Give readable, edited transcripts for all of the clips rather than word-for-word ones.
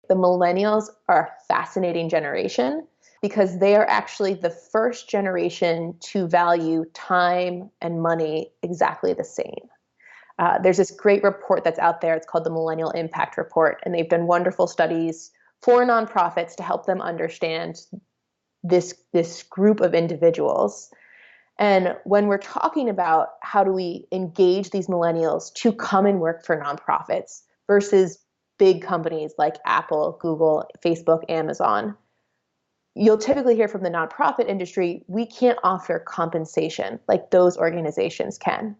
the millennials are a fascinating generation because they are actually the first generation to value time and money exactly the same. There's this great report that's out there. It's called the Millennial Impact Report, and they've done wonderful studies for nonprofits to help them understand this group of individuals. And when we're talking about how do we engage these millennials to come and work for nonprofits versus big companies like Apple, Google, Facebook, Amazon, you'll typically hear from the nonprofit industry, we can't offer compensation like those organizations can.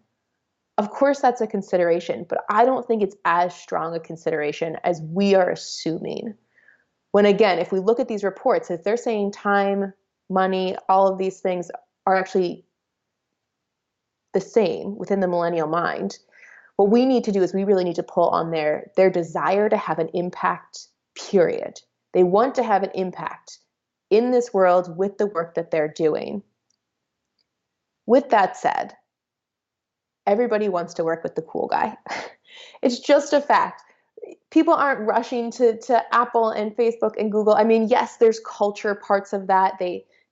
Of course, that's a consideration, but I don't think it's as strong a consideration as we are assuming. When again, if we look at these reports, if they're saying time, money, all of these things are actually the same within the millennial mind, what we need to do is we really need to pull on their desire to have an impact, period. They want to have an impact in this world with the work that they're doing. With that said, everybody wants to work with the cool guy. It's just a fact. People aren't rushing to Apple and Facebook and Google. I mean, yes, there's culture parts of that.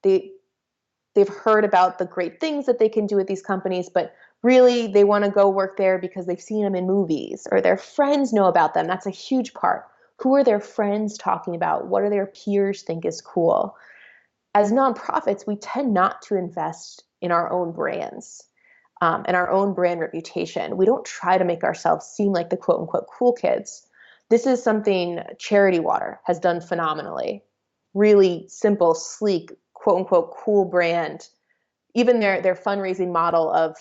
They've heard about the great things that they can do with these companies, but really they want to go work there because they've seen them in movies or their friends know about them. That's a huge part. Who are their friends talking about? What do their peers think is cool? As nonprofits, we tend not to invest in our own brands and our own brand reputation. We don't try to make ourselves seem like the quote unquote cool kids. This is something Charity Water has done phenomenally. Really simple, sleek, quote unquote cool brand. Even their fundraising model of,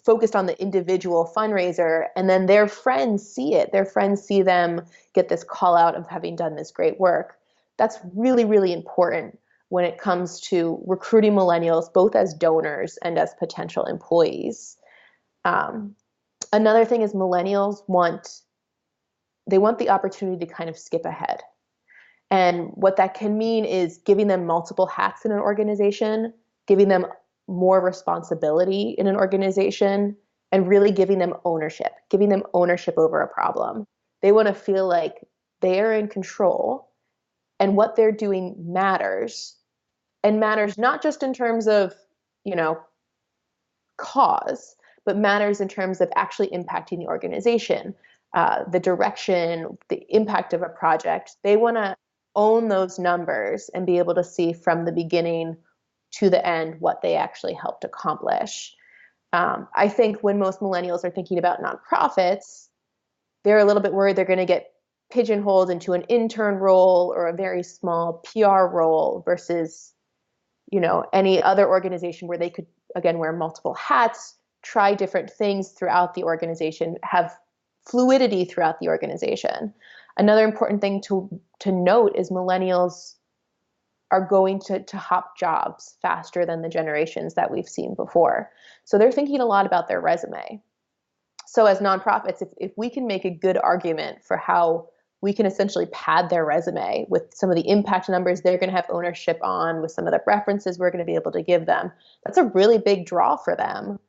focused on the individual fundraiser, and then their friends see it. Their friends see them get this call out of having done this great work. That's really, really important when it comes to recruiting millennials, both as donors and as potential employees. Another thing is millennials want the opportunity to kind of skip ahead. And what that can mean is giving them multiple hats in an organization, giving them more responsibility in an organization, and really giving them ownership over a problem. They want to feel like they are in control and what they're doing matters, and matters not just in terms of, cause, but matters in terms of actually impacting the organization, the direction, the impact of a project. They want to own those numbers and be able to see from the beginning to the end what they actually helped accomplish. I think when most millennials are thinking about nonprofits, they're a little bit worried they're going to get pigeonholed into an intern role or a very small PR role versus, any other organization where they could, again, wear multiple hats, try different things throughout the organization, have fluidity throughout the organization. Another important thing to note is millennials are going to hop jobs faster than the generations that we've seen before. So they're thinking a lot about their resume. So as nonprofits, if we can make a good argument for how we can essentially pad their resume with some of the impact numbers they're going to have ownership on, with some of the references we're going to be able to give them, that's a really big draw for them.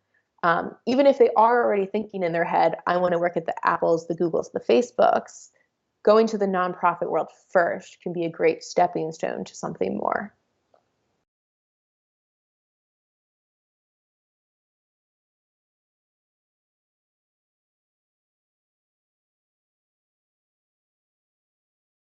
Even if they are already thinking in their head, I want to work at the Apples, the Googles, the Facebooks, going to the nonprofit world first can be a great stepping stone to something more.